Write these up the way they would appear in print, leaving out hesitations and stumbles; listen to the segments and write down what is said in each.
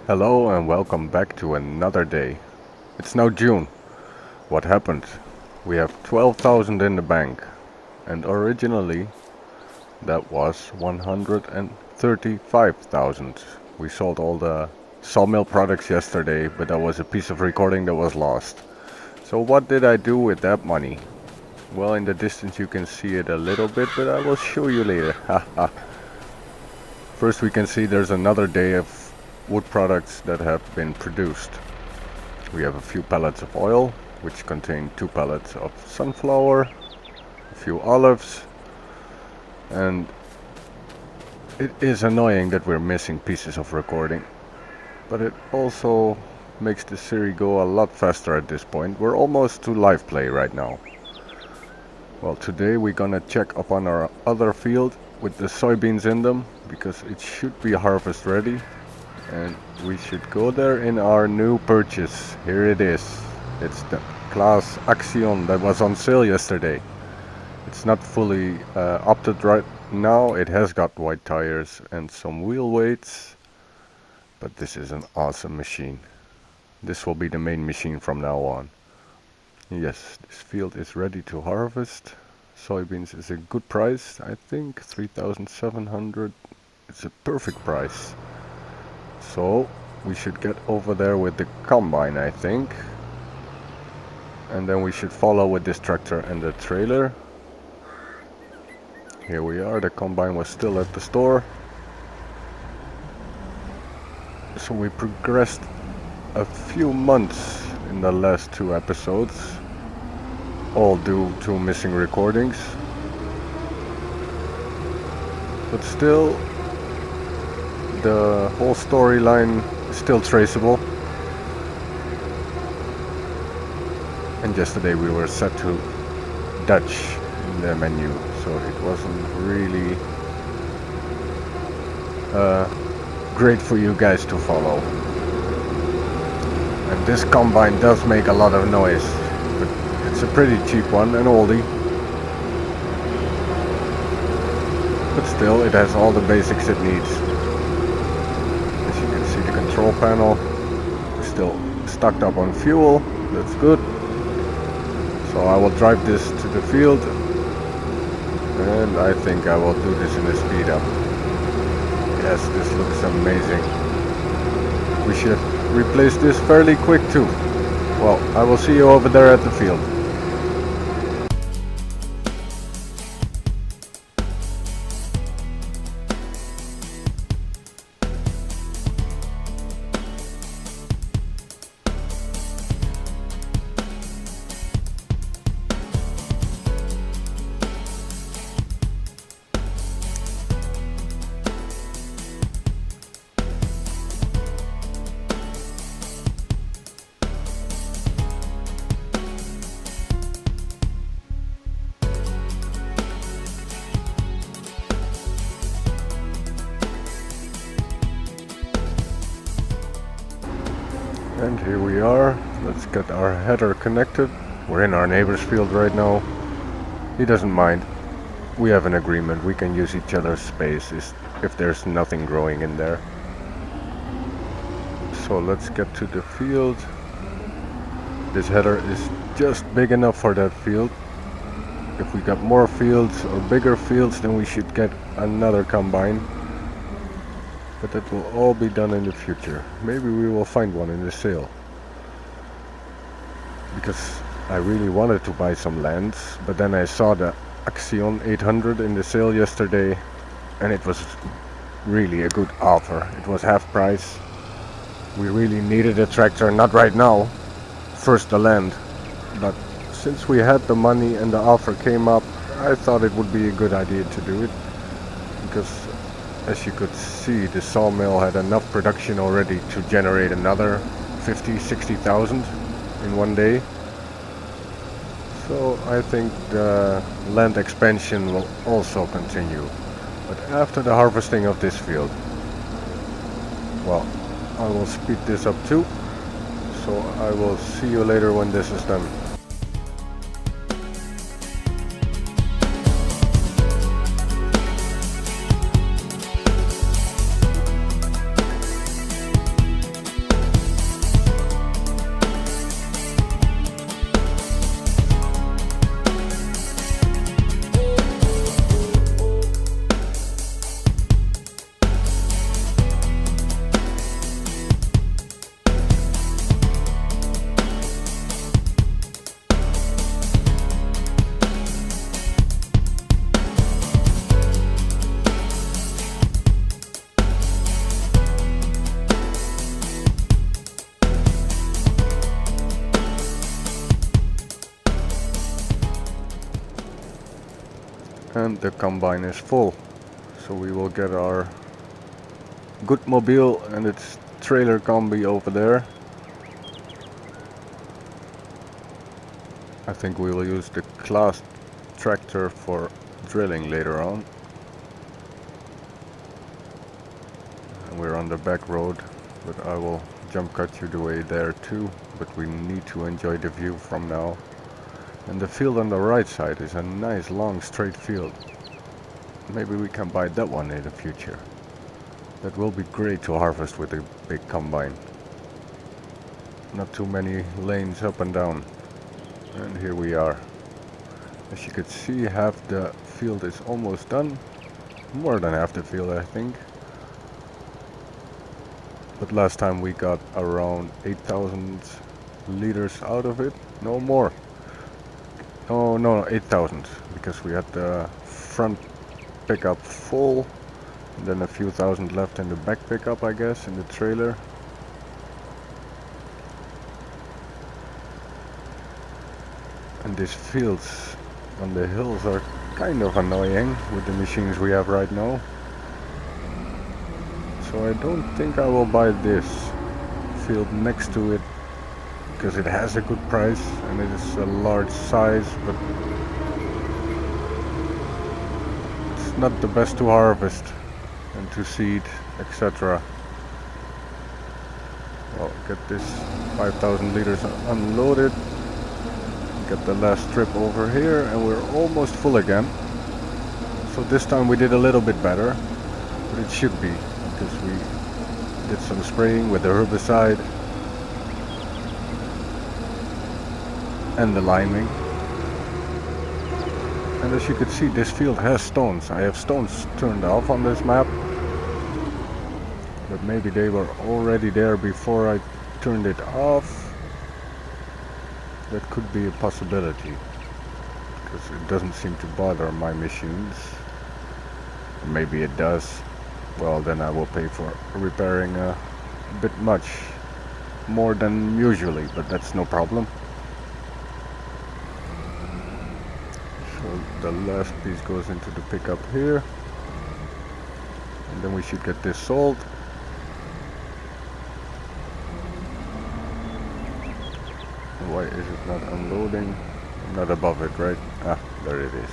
Hello and welcome back to another day. It's now June. What happened? We have 12,000 in the bank, and originally that was 135,000. We sold all the sawmill products yesterday, but that was a piece of recording that was lost. So what did I do with that money? Well, in the distance you can see it a little bit, but I will show you later. Haha. First we can see there's another day of wood products that have been produced. We have a few pallets of oil, which contain 2 pallets of sunflower, a few olives, and it is annoying that we're missing pieces of recording, but it also makes the series go a lot faster at this point. We're almost to live play right now. Well, today we're gonna check up on our other field with the soybeans in them, because it should be harvest ready. And we should go there in our new purchase. Here it is. It's the class Axion that was on sale yesterday. It's not fully opted right now. It has got white tires and some wheel weights. But this is an awesome machine. This will be the main machine from now on. Yes, this field is ready to harvest. Soybeans is a good price, I think. 3,700. It's a perfect price. So we should get over there with the combine, I think. And then we should follow with this tractor and the trailer. Here we are, the combine was still at the store. So we progressed a few months in the last 2 episodes, all due to missing recordings. But still, the whole storyline is still traceable. And yesterday we were set to Dutch in the menu, so it wasn't really great for you guys to follow. And this combine does make a lot of noise, but it's a pretty cheap one, an oldie. But still, it has all the basics it needs. As you can see, the control panel is still stocked up on fuel. That's good. So I will drive this to the field, and I think I will do this in a speed up. Yes, this looks amazing. We should replace this fairly quick too. Well, I will see you over there at the field. And here we are. Let's get our header connected. We're in our neighbor's field right now. He doesn't mind. We have an agreement. We can use each other's space if there's nothing growing in there. So let's get to the field. This header is just big enough for that field. If we got more fields or bigger fields, then we should get another combine. But that will all be done in the future. Maybe we will find one in the sale. Because I really wanted to buy some lands, but then I saw the Axion 800 in the sale yesterday, and it was really a good offer. It was half price. We really needed a tractor, not right now, first the land. But since we had the money and the offer came up, I thought it would be a good idea to do it. Because as you could see, the sawmill had enough production already to generate another 50,000-60,000 in one day. So I think the land expansion will also continue, but after the harvesting of this field. Well, I will speed this up too, so I will see you later when this is done. And the combine is full. So we will get our good mobile and its trailer combi over there. I think we will use the class tractor for drilling later on. And we're on the back road, but I will jump cut you the way there too. But we need to enjoy the view from now. And the field on the right side is a nice long straight field. Maybe we can buy that one in the future. That will be great to harvest with a big combine. Not too many lanes up and down. And here we are. As you can see, half the field is almost done. More than half the field, I think. But last time we got around 8,000 liters out of it. No more. Oh no, 8,000. Because we had the front pickup full. And then a few thousand left in the back pickup, I guess, in the trailer. And these fields on the hills are kind of annoying with the machines we have right now. So I don't think I will buy this field next to it, because it has a good price and it is a large size, but it's not the best to harvest and to seed, etc. Well, get this 5,000 liters unloaded. Get the last strip over here and we're almost full again. So this time we did a little bit better, but it should be, because we did some spraying with the herbicide and the liming. And as you can see, this field has stones. I have stones turned off on this map, but maybe they were already there before I turned it off. That could be a possibility, because it doesn't seem to bother my machines. Maybe it does. Well, then I will pay for repairing a bit much more than usually, but that's no problem. So the last piece goes into the pickup here, and then we should get this sold. Why is it not unloading? Not above it, right? Ah, there it is.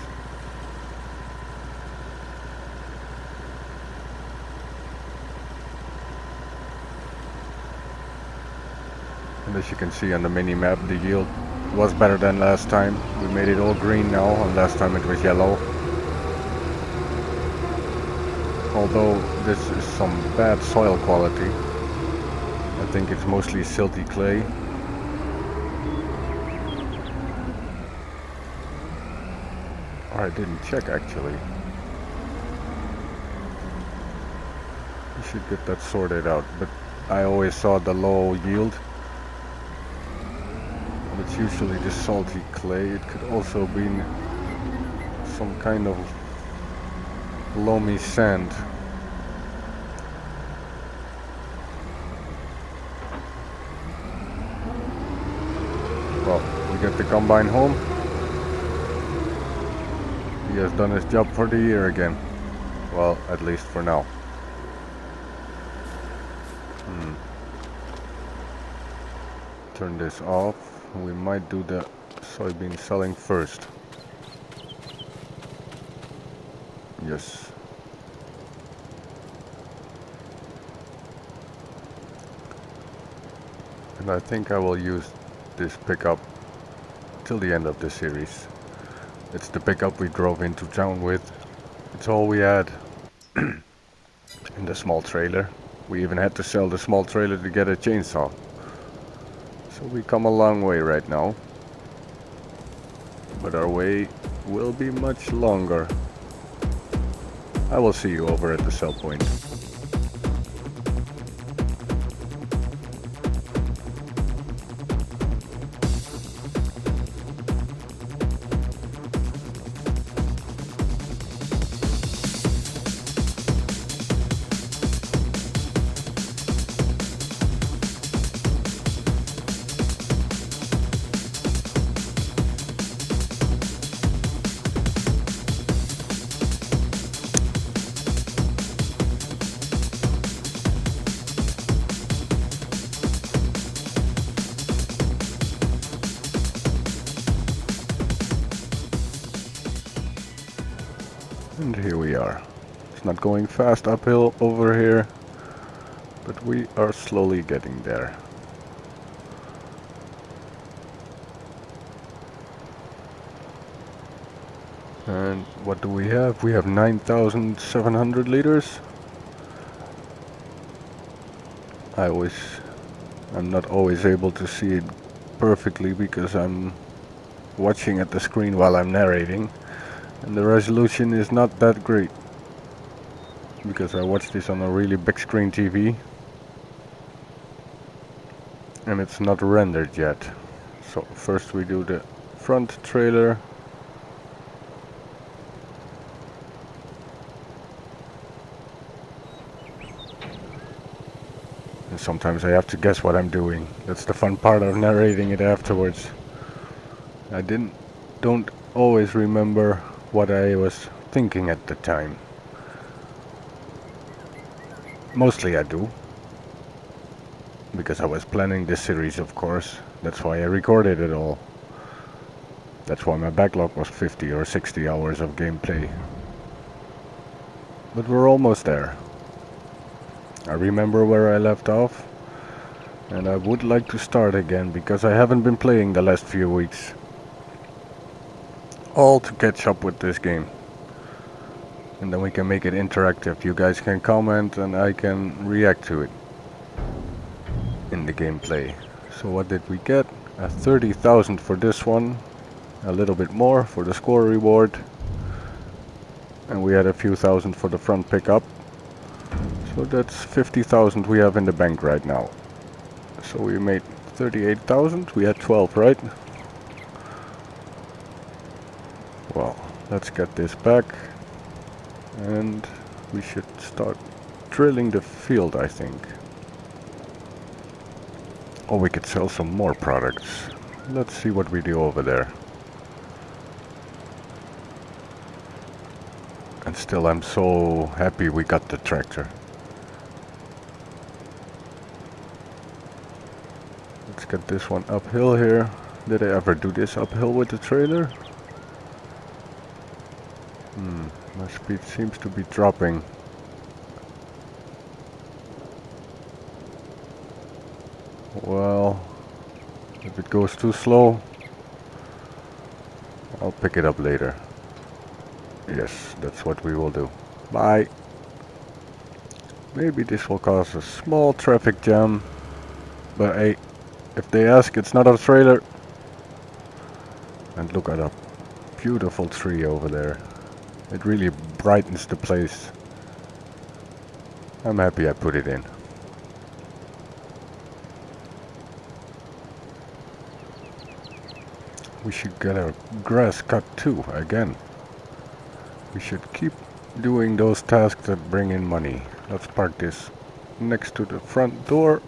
And as you can see on the mini map, the yield was better than last time. We made it all green now, and last time it was yellow. Although this is some bad soil quality. I think it's mostly silty clay. I didn't check actually. We should get that sorted out, but I always saw the low yield. And it's usually the salty clay. It could also be some kind of loamy sand. Well, we get the combine home. He has done his job for the year again. Well, at least for now. Turn this off. We might do the soybean selling first. Yes. And I think I will use this pickup till the end of the series. It's the pickup we drove into town with. It's all we had. In the small trailer. We even had to sell the small trailer to get a chainsaw. So we come a long way right now. But our way will be much longer. I will see you over at the sell point. here we are. It's not going fast uphill over here, but we are slowly getting there. And what do we have? We have 9,700 liters. I'm not always able to see it perfectly because I'm watching at the screen while I'm narrating, and the resolution is not that great because I watch this on a really big screen TV and it's not rendered yet. So first we do the front trailer. And sometimes I have to guess what I'm doing. That's the fun part of narrating it afterwards. I don't always remember what I was thinking at the time. Mostly I do, because I was planning this series, of course. That's why I recorded it all. That's why my backlog was 50 or 60 hours of gameplay. But we're almost there. I remember where I left off, and I would like to start again because I haven't been playing the last few weeks. All to catch up with this game. And then we can make it interactive. You guys can comment and I can react to it in the gameplay. So what did we get? 30,000 for this one. A little bit more for the score reward. And we had a few thousand for the front pickup. So that's 50,000 we have in the bank right now. So we made 38,000. We had 12, right? Well, let's get this back. And we should start drilling the field, I think. Or we could sell some more products. Let's see what we do over there. And still I'm so happy we got the tractor. Let's get this one uphill here. Did I ever do this uphill with the trailer? My speed seems to be dropping. Well, if it goes too slow, I'll pick it up later. Yes, that's what we will do. Bye. Maybe this will cause a small traffic jam, but hey, if they ask, it's not a trailer. And look at that beautiful tree over there. It really brightens the place. I'm happy I put it in. We should get our grass cut too, again. We should keep doing those tasks that bring in money. Let's park this next to the front door.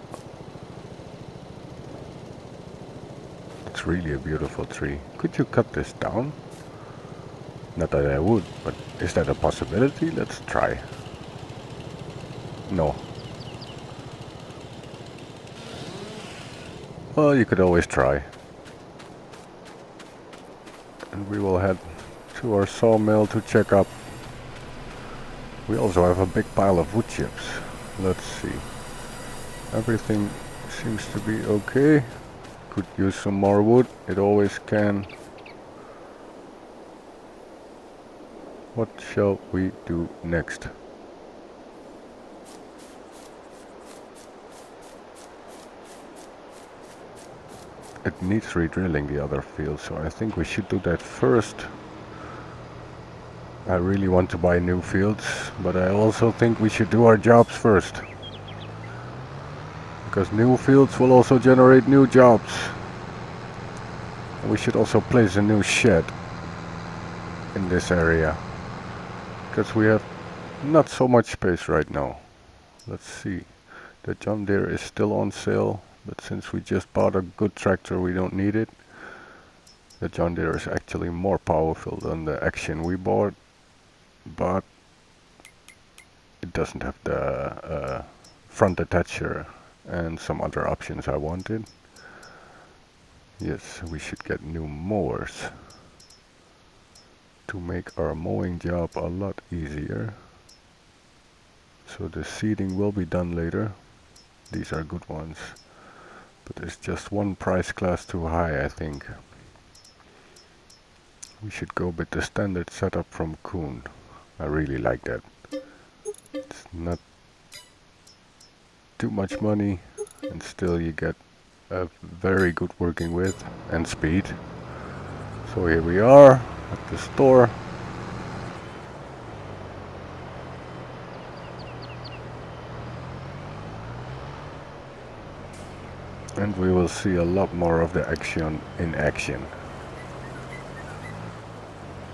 It's really a beautiful tree. Could you cut this down? Not that I would, but is that a possibility? Let's try. No. Well, you could always try. And we will head to our sawmill to check up. We also have a big pile of wood chips. Let's see. Everything seems to be okay. Could use some more wood. It always can. What shall we do next? It needs re-drilling the other field, so I think we should do that first. I really want to buy new fields, but I also think we should do our jobs first. Because new fields will also generate new jobs. We should also place a new shed in this area. Because we have not so much space right now. Let's see. The John Deere is still on sale, but since we just bought a good tractor, we don't need it. The John Deere is actually more powerful than the Action we bought, but it doesn't have the front attacher and some other options I wanted. Yes, we should get new mowers. to make our mowing job a lot easier. So the seeding will be done later. These are good ones. But it's just one price class too high, I think. We should go with the standard setup from Kuhn. I really like that. It's not too much money and still you get a very good working width and speed. So here we are at the store. And we will see a lot more of the action in action.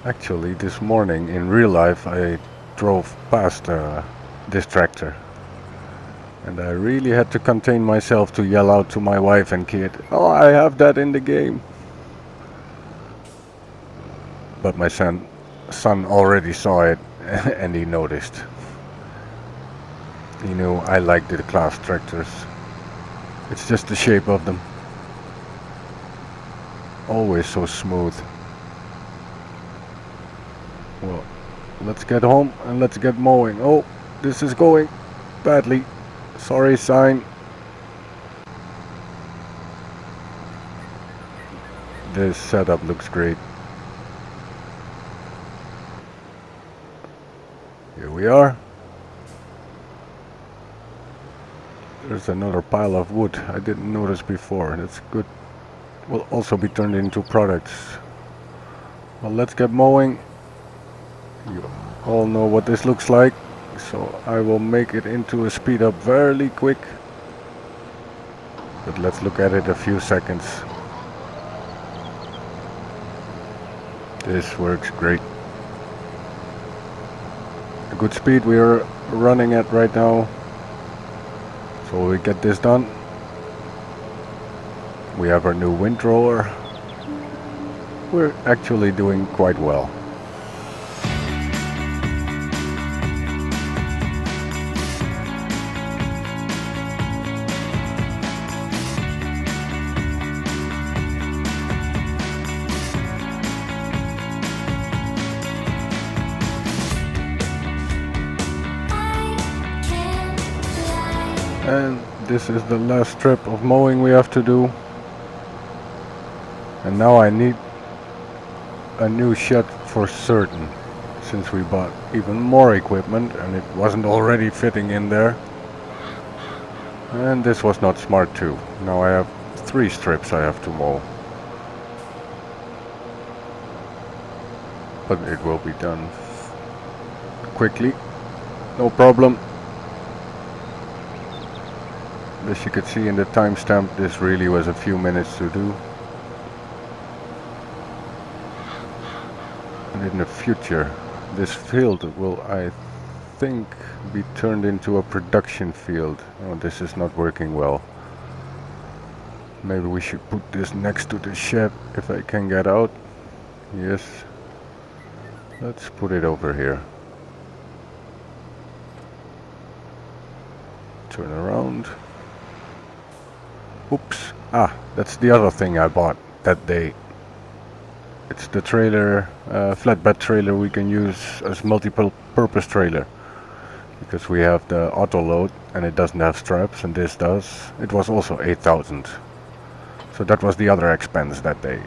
Actually, this morning in real life I drove past this tractor. And I really had to contain myself to yell out to my wife and kid, "Oh, I have that in the game." But my son already saw it and he noticed. He knew I liked the class tractors. It's just the shape of them. Always so smooth. Well, let's get home and let's get mowing. Oh, this is going badly. Sorry, sign. This setup looks great. Here we are. There's another pile of wood I didn't notice before. That's good. Will also be turned into products. Well, let's get mowing. You all know what this looks like, so I will make it into a speed up fairly quick. But let's look at it a few seconds. This works great. A good speed we are running at right now. So we get this done. We have our new windrower. We're actually doing quite well. And this is the last strip of mowing we have to do. And now I need a new shed for certain, since we bought even more equipment and it wasn't already fitting in there. And this was not smart too. Now I have 3 strips I have to mow. But it will be done quickly, no problem. As you could see in the timestamp, this really was a few minutes to do. And in the future, this field will, I think, be turned into a production field. Oh, this is not working well. Maybe we should put this next to the shed if I can get out. Yes. Let's put it over here. Turn around. Oops. Ah, that's the other thing I bought that day. It's the trailer, flatbed trailer we can use as multiple purpose trailer. Because we have the auto load and it doesn't have straps, and this does. It was also 8,000. So that was the other expense that day.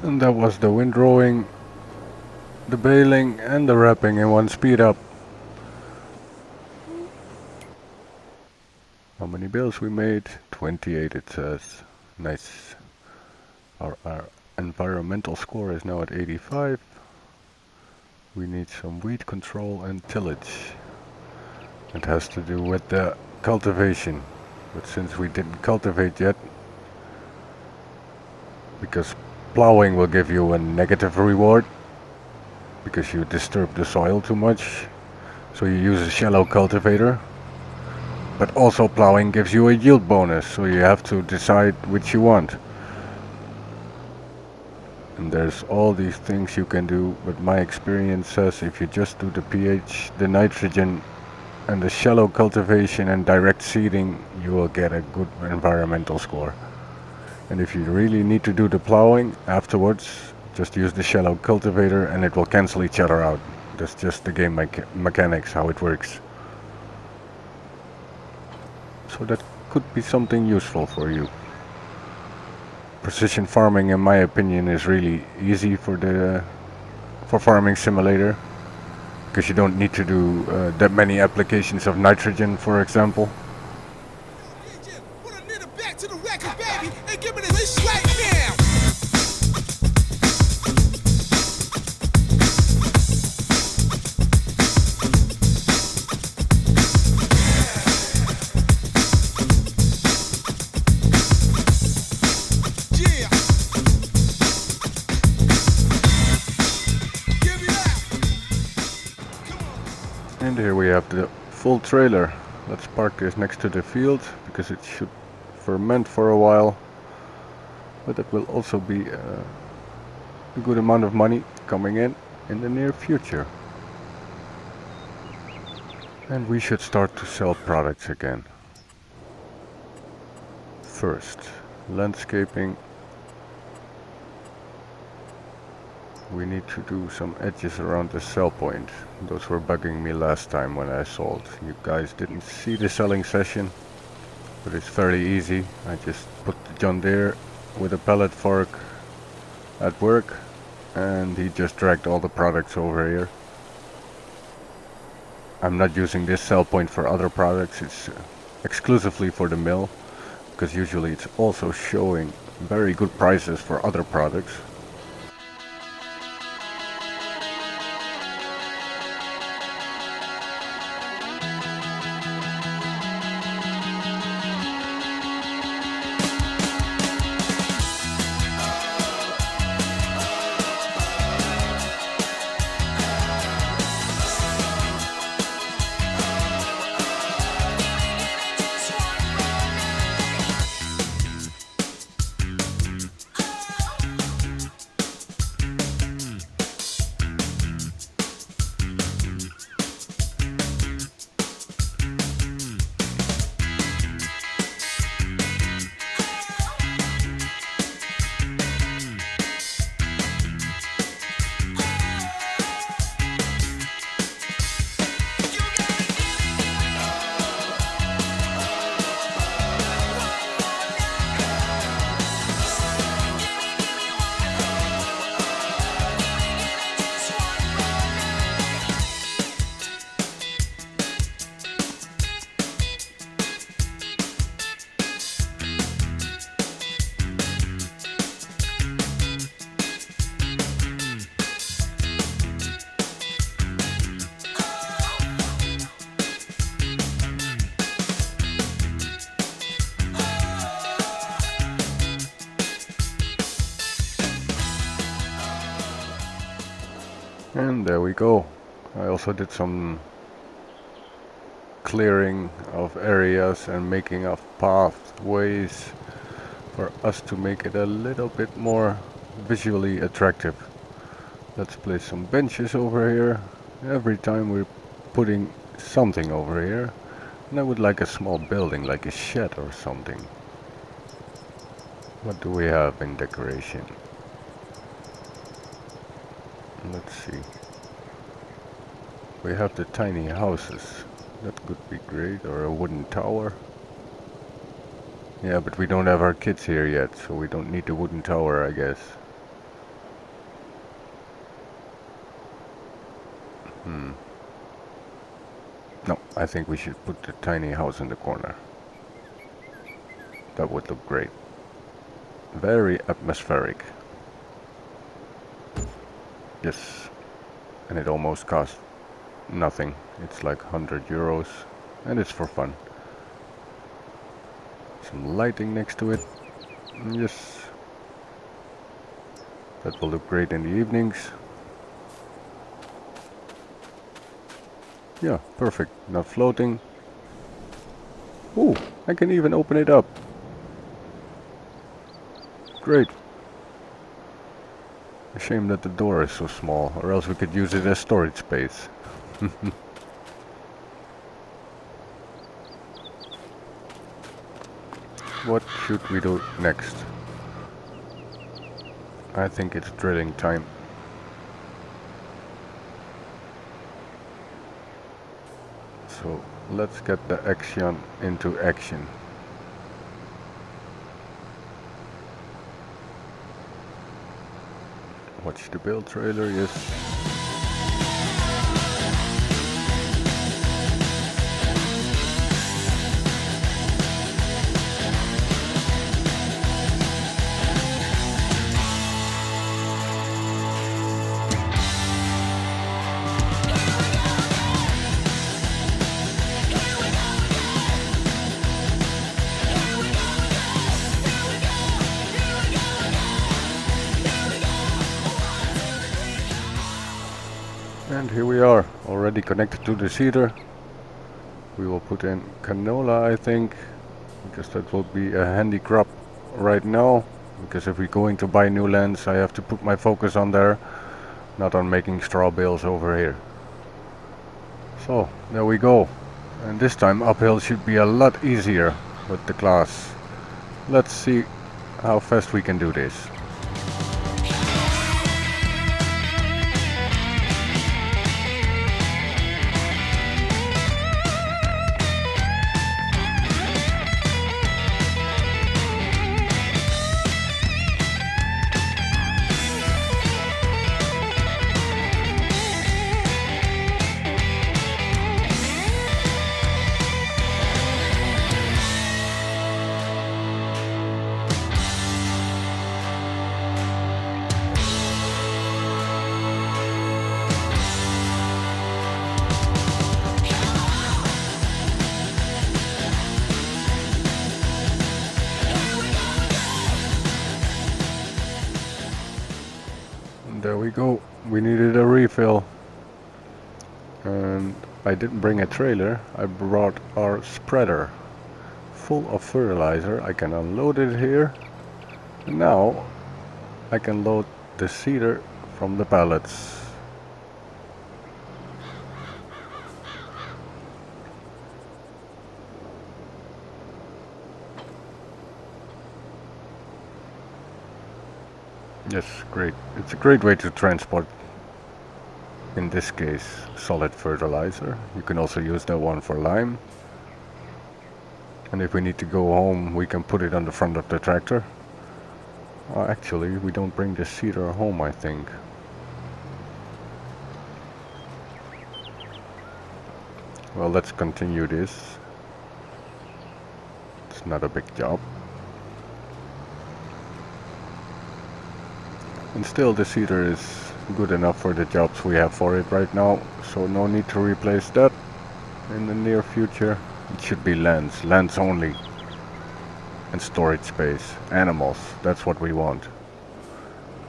And that was the windrowing, the baling and the wrapping in one speed up. How many bales we made? 28 it says. Nice. Our environmental score is now at 85. We need some weed control and tillage. It has to do with the cultivation. But since we didn't cultivate yet, because plowing will give you a negative reward, because you disturb the soil too much, so you use a shallow cultivator. But also plowing gives you a yield bonus, so you have to decide which you want. And there's all these things you can do, but my experience says if you just do the pH, the nitrogen, and the shallow cultivation and direct seeding, you will get a good environmental score. And if you really need to do the plowing afterwards, just use the shallow cultivator and it will cancel each other out. That's just the game mechanics, how it works. So that could be something useful for you. Precision farming, in my opinion, is really easy for Farming Simulator, because you don't need to do that many applications of nitrogen, for example. And here we have the full trailer. Let's park this next to the field, because it should ferment for a while. But it will also be a good amount of money coming in the near future. And we should start to sell products again. First, landscaping. We need to do some edges around the sell point. Those were bugging me last time when I sold. You guys didn't see the selling session, but it's very easy. I just put the John Deere with a pallet fork at work, and he just dragged all the products over here. I'm not using this sell point for other products, it's exclusively for the mill, because usually it's also showing very good prices for other products. And there we go. I also did some clearing of areas and making of pathways for us to make it a little bit more visually attractive. Let's place some benches over here. Every time we're putting something over here. And I would like a small building, like a shed or something. What do we have in decoration? Let's see. We have the tiny houses. That could be great, or a wooden tower. Yeah, but we don't have our kids here yet, so we don't need the wooden tower, I guess. No, I think we should put the tiny house in the corner. That would look great. Very atmospheric. Yes. And it almost costs nothing. It's like 100 euros. And it's for fun. Some lighting next to it. Yes. That will look great in the evenings. Yeah, perfect. Not floating. Ooh, I can even open it up. Great. A shame that the door is so small, or else we could use it as storage space. What should we do next? I think it's drilling time. So let's get the action into action. Watch the build trailer, yes. And here we are, already connected to the seeder. We will put in canola, I think, because that will be a handy crop right now. Because if we're going to buy new lands, I have to put my focus on there, not on making straw bales over here. So, there we go. And this time uphill should be a lot easier with the class. Let's see how fast we can do this. There we go. We needed a refill. And I didn't bring a trailer. I brought our spreader full of fertilizer. I can unload it here. And now I can load the seeder from the pallets. Yes, great. It's a great way to transport, in this case, solid fertilizer. You can also use that one for lime. And if we need to go home, we can put it on the front of the tractor. Actually, we don't bring the seeder home, I think. Well, let's continue this. It's not a big job. And still the seeder is good enough for the jobs we have for it right now, so no need to replace that in the near future. It should be lands only. And storage space, animals, that's what we want.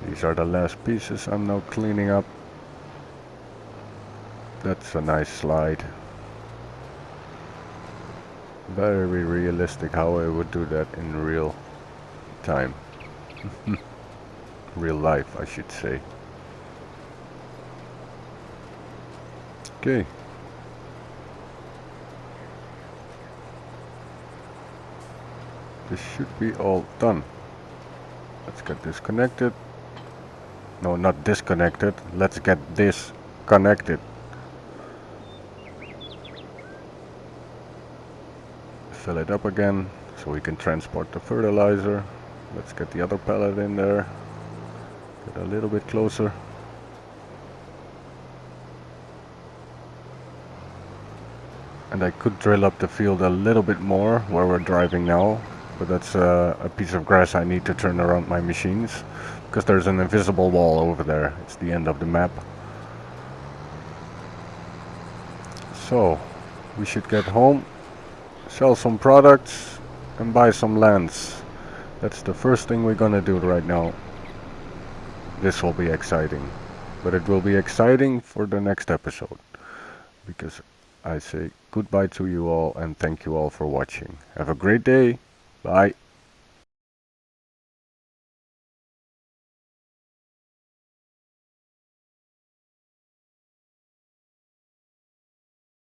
These are the last pieces I'm now cleaning up. That's a nice slide. Very realistic how I would do that in real time. Real life, I should say. Okay. This should be all done. Let's get this connected. No, not disconnected. Let's get this connected. Fill it up again so we can transport the fertilizer. Let's get the other pallet in there. Get a little bit closer. And I could drill up the field a little bit more where we're driving now, but that's a piece of grass I need to turn around my machines, because there's an invisible wall over there. It's the end of the map. So, we should get home, sell some products, and buy some lands. That's the first thing we're gonna do right now. This will be exciting, but it will be exciting for the next episode, because I say goodbye to you all and thank you all for watching. Have a great day. Bye.